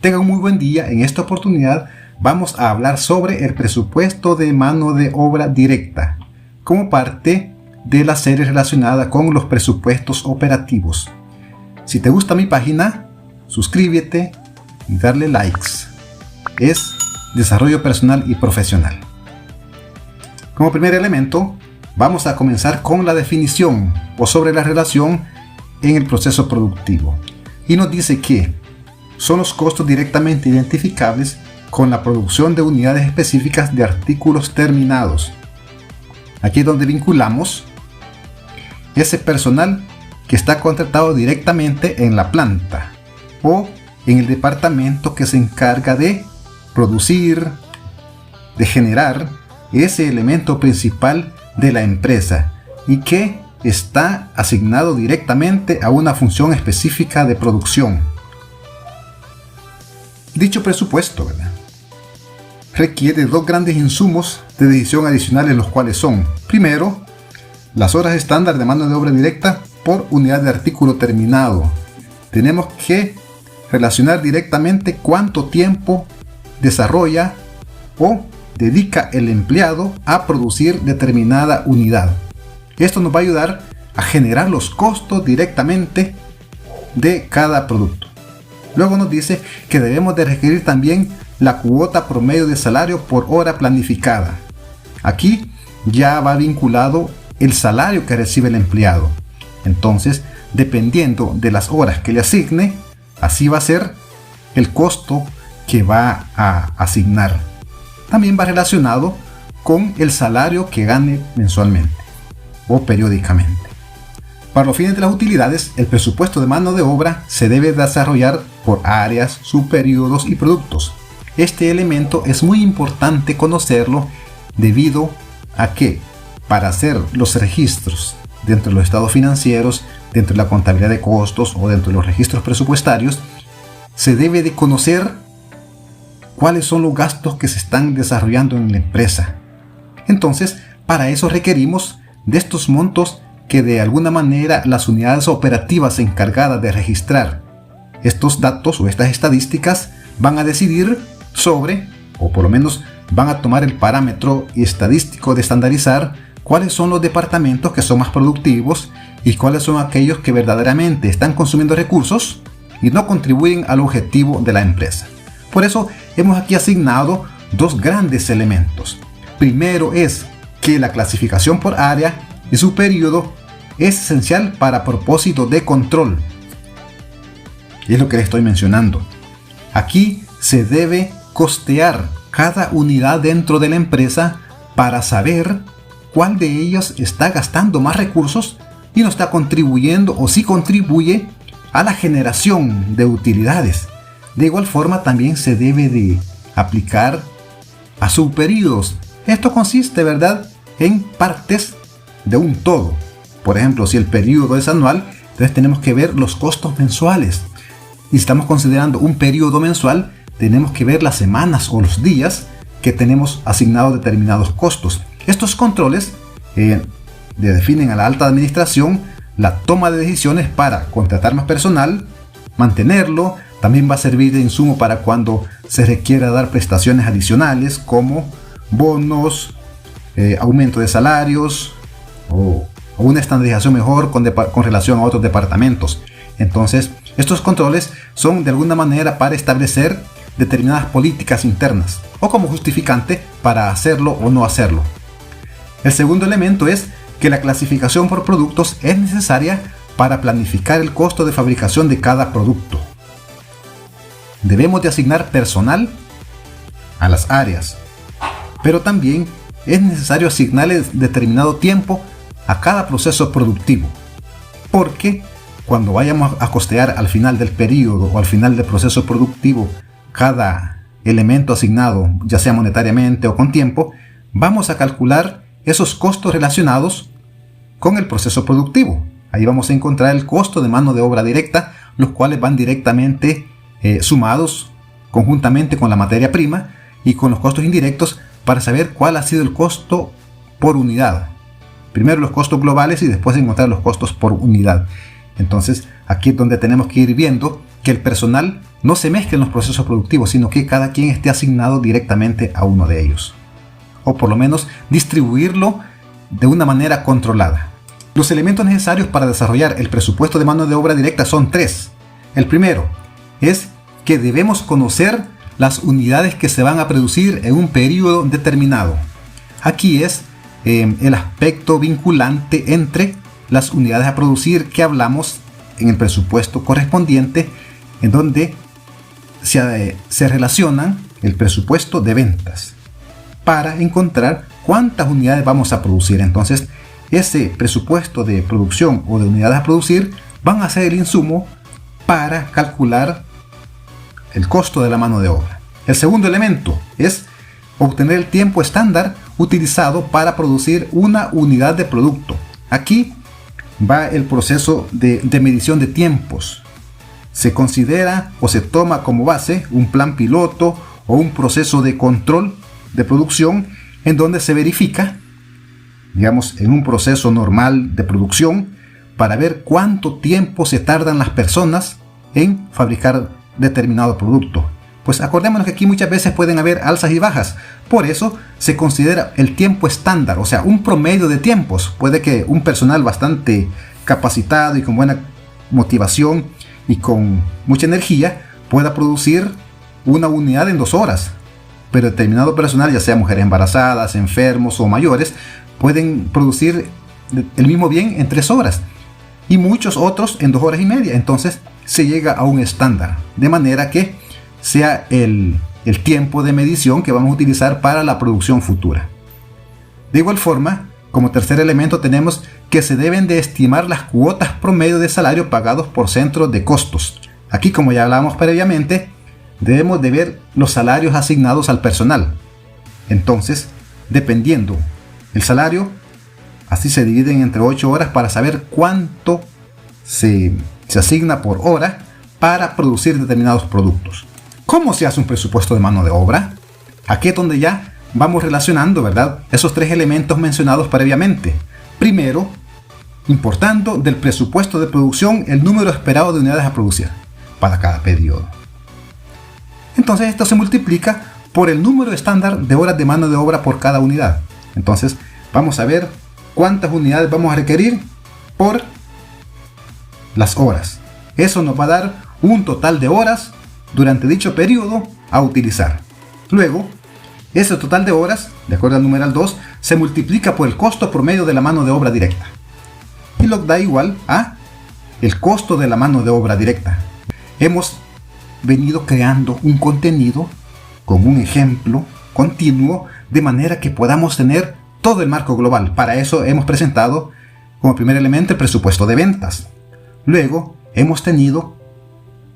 Tengan un muy buen día. En esta oportunidad vamos a hablar sobre el presupuesto de mano de obra directa como parte de la serie relacionada con los presupuestos operativos. Si te gusta mi página, suscríbete y darle likes. Es desarrollo personal y profesional. Como primer elemento, vamos a comenzar con la definición o sobre la relación en el proceso productivo. Y nos dice que son los costos directamente identificables con la producción de unidades específicas de artículos terminados. Aquí es donde vinculamos ese personal que está contratado directamente en la planta o en el departamento que se encarga de producir, de generar ese elemento principal de la empresa y que está asignado directamente a una función específica de producción. Dicho presupuesto, ¿verdad?, requiere dos grandes insumos de decisión adicionales, los cuales son: primero, las horas estándar de mano de obra directa por unidad de artículo terminado. Tenemos que relacionar directamente cuánto tiempo desarrolla o dedica el empleado a producir determinada unidad. Esto nos va a ayudar a generar los costos directamente de cada producto. Luego nos dice que debemos de requerir también la cuota promedio de salario por hora planificada. Aquí ya va vinculado el salario que recibe el empleado. Entonces, dependiendo de las horas que le asigne, así va a ser el costo que va a asignar. También va relacionado con el salario que gane mensualmente o periódicamente. Para los fines de las utilidades, el presupuesto de mano de obra se debe desarrollar por áreas, subperíodos y productos. Este elemento es muy importante conocerlo debido a que para hacer los registros dentro de los estados financieros, dentro de la contabilidad de costos o dentro de los registros presupuestarios, se debe de conocer cuáles son los gastos que se están desarrollando en la empresa. Entonces, para eso requerimos de estos montos que de alguna manera las unidades operativas encargadas de registrar estos datos o estas estadísticas van a decidir sobre, o por lo menos van a tomar el parámetro estadístico de estandarizar cuáles son los departamentos que son más productivos y cuáles son aquellos que verdaderamente están consumiendo recursos y no contribuyen al objetivo de la empresa. Por eso hemos aquí asignado dos grandes elementos. Primero es que la clasificación por área y su periodo es esencial para propósitos de control. Y es lo que les estoy mencionando. Aquí se debe costear cada unidad dentro de la empresa para saber cuál de ellas está gastando más recursos y no está contribuyendo o si contribuye a la generación de utilidades. De igual forma también se debe de aplicar a subperíodos. Esto consiste, ¿verdad?, en partes de un todo. Por ejemplo, si el periodo es anual, entonces tenemos que ver los costos mensuales. Y si estamos considerando un periodo mensual, tenemos que ver las semanas o los días que tenemos asignados determinados costos. Estos controles le definen a la alta administración la toma de decisiones para contratar más personal, mantenerlo. También va a servir de insumo para cuando se requiera dar prestaciones adicionales como bonos, aumento de salarios o una estandarización mejor con relación a otros departamentos. Entonces, estos controles son de alguna manera para establecer determinadas políticas internas o como justificante para hacerlo o no hacerlo. El segundo elemento es que la clasificación por productos es necesaria para planificar el costo de fabricación de cada producto. Debemos de asignar personal a las áreas, pero también es necesario asignarles determinado tiempo a cada proceso productivo, porque cuando vayamos a costear al final del periodo o al final del proceso productivo cada elemento asignado, ya sea monetariamente o con tiempo, vamos a calcular esos costos relacionados con el proceso productivo. Ahí vamos a encontrar el costo de mano de obra directa, los cuales van directamente sumados conjuntamente con la materia prima y con los costos indirectos para saber cuál ha sido el costo por unidad. Primero los costos globales y después encontrar los costos por unidad. Entonces aquí es donde tenemos que ir viendo que el personal no se mezclen los procesos productivos, sino que cada quien esté asignado directamente a uno de ellos. O por lo menos distribuirlo de una manera controlada. Los elementos necesarios para desarrollar el presupuesto de mano de obra directa son 3. El primero es que debemos conocer las unidades que se van a producir en un periodo determinado. Aquí es el aspecto vinculante entre las unidades a producir que hablamos en el presupuesto correspondiente, en donde se relacionan el presupuesto de ventas para encontrar cuántas unidades vamos a producir. Entonces, ese presupuesto de producción o de unidades a producir van a ser el insumo para calcular el costo de la mano de obra. El segundo elemento es obtener el tiempo estándar utilizado para producir una unidad de producto. Aquí va el proceso de medición de tiempos. Se considera o se toma como base un plan piloto o un proceso de control de producción en donde se verifica, digamos, en un proceso normal de producción para ver cuánto tiempo se tardan las personas en fabricar determinado producto. Pues acordémonos que aquí muchas veces pueden haber alzas y bajas. Por eso se considera el tiempo estándar, o sea, un promedio de tiempos. Puede que un personal bastante capacitado y con buena motivación y con mucha energía pueda producir una unidad en 2 horas. Pero determinado personal, ya sea mujeres embarazadas, enfermos o mayores, pueden producir el mismo bien en 3 horas. Y muchos otros en 2 horas y media. Entonces se llega a un estándar. De manera que sea el tiempo de medición que vamos a utilizar para la producción futura. De igual forma, como tercer elemento tenemos que se deben de estimar las cuotas promedio de salario pagados por centros de costos. Aquí, como ya hablamos previamente, debemos de ver los salarios asignados al personal. Entonces, dependiendo el salario, así se dividen entre 8 horas para saber cuánto se asigna por hora para producir determinados productos. ¿Cómo se hace un presupuesto de mano de obra? Aquí es donde ya vamos relacionando, ¿verdad?, esos 3 elementos mencionados previamente. Primero, importando del presupuesto de producción el número esperado de unidades a producir para cada periodo. Entonces esto se multiplica por el número estándar de horas de mano de obra por cada unidad. Entonces vamos a ver cuántas unidades vamos a requerir por las horas. Eso nos va a dar un total de horas durante dicho periodo a utilizar. Luego, ese total de horas, de acuerdo al numeral 2, se multiplica por el costo promedio de la mano de obra directa. Y lo da igual a el costo de la mano de obra directa. Hemos venido creando un contenido con un ejemplo continuo de manera que podamos tener todo el marco global. Para eso hemos presentado como primer elemento el presupuesto de ventas. Luego hemos tenido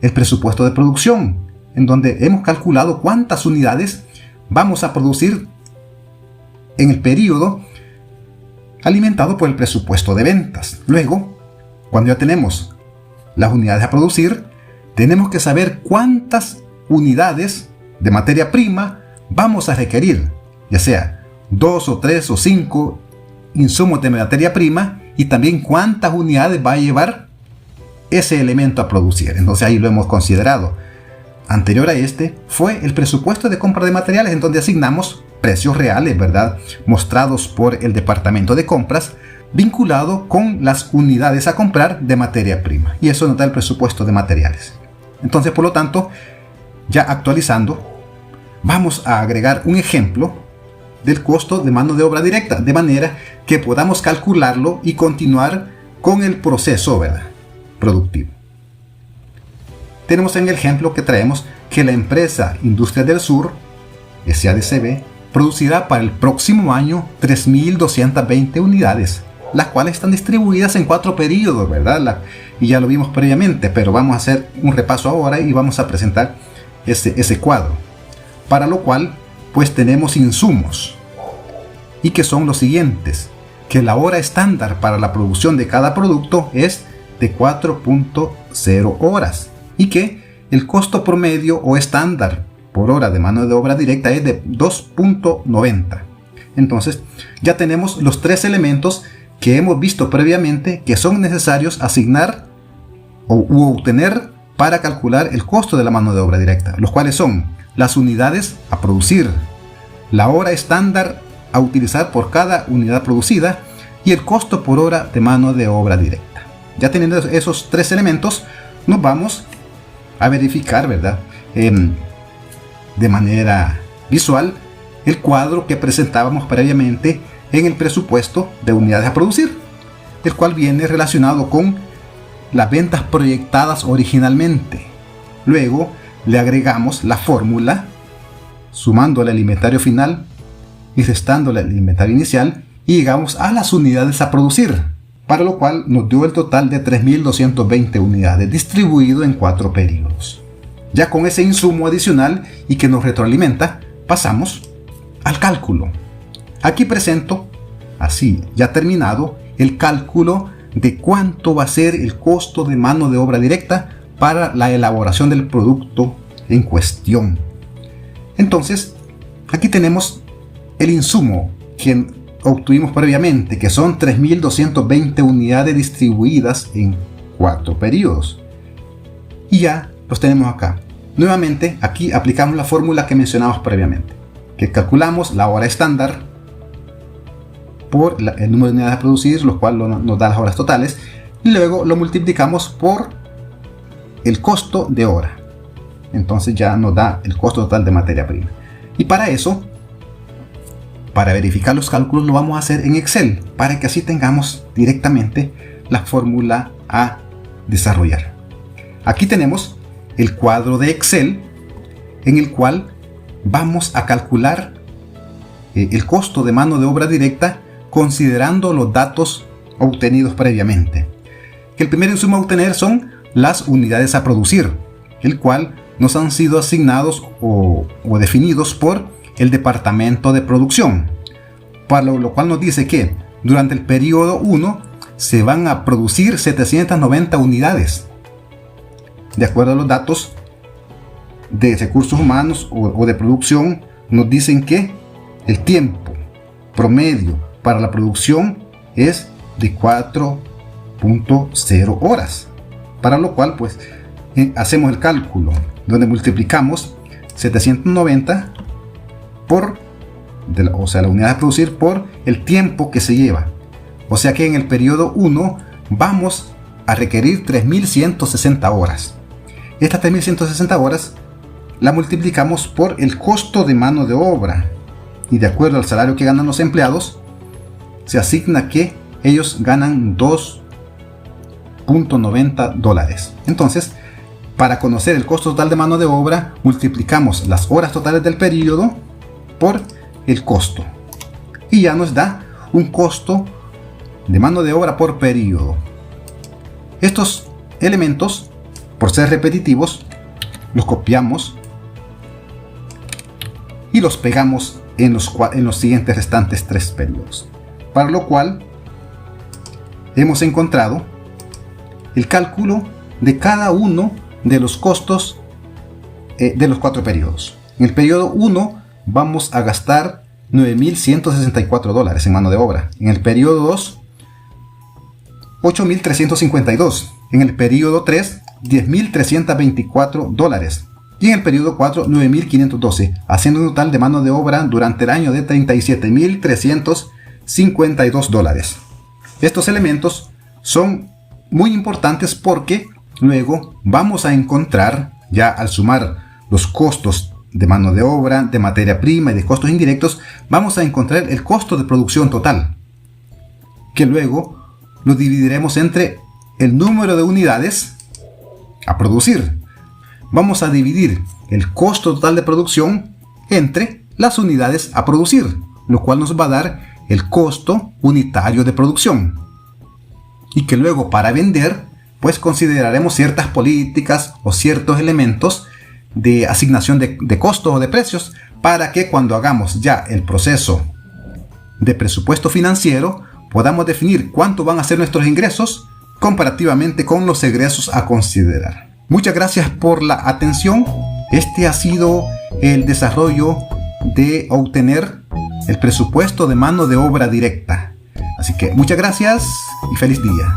el presupuesto de producción, en donde hemos calculado cuántas unidades vamos a producir en el periodo alimentado por el presupuesto de ventas. Luego, cuando ya tenemos las unidades a producir, tenemos que saber cuántas unidades de materia prima vamos a requerir, ya sea 2 o 3 o 5 insumos de materia prima, y también cuántas unidades va a llevar ese elemento a producir. Entonces ahí lo hemos considerado. Anterior a este fue el presupuesto de compra de materiales, en donde asignamos precios reales, ¿verdad?, mostrados por el departamento de compras, vinculado con las unidades a comprar de materia prima, y eso nos da el presupuesto de materiales. Entonces, por lo tanto, ya actualizando, vamos a agregar un ejemplo del costo de mano de obra directa, de manera que podamos calcularlo y continuar con el proceso, ¿verdad?, productivo. Tenemos en el ejemplo que traemos que la empresa Industrias del Sur, SADCB, producirá para el próximo año 3.220 unidades, las cuales están distribuidas en 4 periodos, ¿verdad? Y ya lo vimos previamente, pero vamos a hacer un repaso ahora y vamos a presentar ese cuadro. Para lo cual, pues tenemos insumos, y que son los siguientes: que la hora estándar para la producción de cada producto es de 4.0 horas, y que el costo promedio o estándar por hora de mano de obra directa es de 2.90. Entonces ya tenemos los 3 elementos que hemos visto previamente que son necesarios asignar u obtener para calcular el costo de la mano de obra directa, los cuales son las unidades a producir, la hora estándar a utilizar por cada unidad producida y el costo por hora de mano de obra directa. Ya teniendo esos tres elementos, nos vamos a verificar, ¿verdad?, de manera visual el cuadro que presentábamos previamente en el presupuesto de unidades a producir, el cual viene relacionado con las ventas proyectadas originalmente. Luego le agregamos la fórmula sumándole al inventario final y restándole al inventario inicial y llegamos a las unidades a producir, para lo cual nos dio el total de 3.220 unidades distribuido en 4 periodos. Ya con ese insumo adicional y que nos retroalimenta, pasamos al cálculo. Aquí presento, así ya terminado, el cálculo de cuánto va a ser el costo de mano de obra directa para la elaboración del producto en cuestión. Entonces, aquí tenemos el insumo que obtuvimos previamente, que son 3.220 unidades distribuidas en 4 periodos. Y ya los tenemos acá. Nuevamente, aquí aplicamos la fórmula que mencionamos previamente, que calculamos la hora estándar por el número de unidades a producir, lo cual nos da las horas totales, y luego lo multiplicamos por el costo de hora. Entonces ya nos da el costo total de materia prima. Y para eso, para verificar los cálculos, lo vamos a hacer en Excel, para que así tengamos directamente la fórmula a desarrollar. Aquí tenemos el cuadro de Excel en el cual vamos a calcular el costo de mano de obra directa considerando los datos obtenidos previamente. Que el primer insumo a obtener son las unidades a producir, el cual nos han sido asignados o definidos por el departamento de producción, para lo cual nos dice que durante el periodo 1 se van a producir 790 unidades. De acuerdo a los datos de recursos humanos o de producción, nos dicen que el tiempo promedio para la producción es de 4.0 horas, para lo cual pues hacemos el cálculo donde multiplicamos 790 por la unidad a producir por el tiempo que se lleva. O sea que en el periodo 1 vamos a requerir 3.160 horas. Estas 3.160 horas la multiplicamos por el costo de mano de obra, y de acuerdo al salario que ganan los empleados se asigna que ellos ganan $2.90. Entonces, para conocer el costo total de mano de obra, multiplicamos las horas totales del periodo por el costo y ya nos da un costo de mano de obra por periodo. Estos elementos, por ser repetitivos, los copiamos y los pegamos en los siguientes restantes 3 periodos, para lo cual hemos encontrado el cálculo de cada uno de los costos de los 4 periodos. En el periodo 1 vamos a gastar $9.164 en mano de obra. En el periodo 2, $8.352. En el periodo 3, $10.324. Y en el periodo 4, $9.512, haciendo un total de mano de obra durante el año de $37.352. Estos elementos son muy importantes porque luego vamos a encontrar, ya al sumar los costos de mano de obra, de materia prima y de costos indirectos, vamos a encontrar el costo de producción total, que luego lo dividiremos entre el número de unidades a producir. Vamos a dividir el costo total de producción entre las unidades a producir, lo cual nos va a dar el costo unitario de producción. Y que luego para vender, pues consideraremos ciertas políticas o ciertos elementos de asignación de costos o de precios, para que cuando hagamos ya el proceso de presupuesto financiero podamos definir cuánto van a ser nuestros ingresos comparativamente con los egresos a considerar. Muchas gracias por la atención. Este ha sido el desarrollo de obtener el presupuesto de mano de obra directa. Así que muchas gracias y feliz día.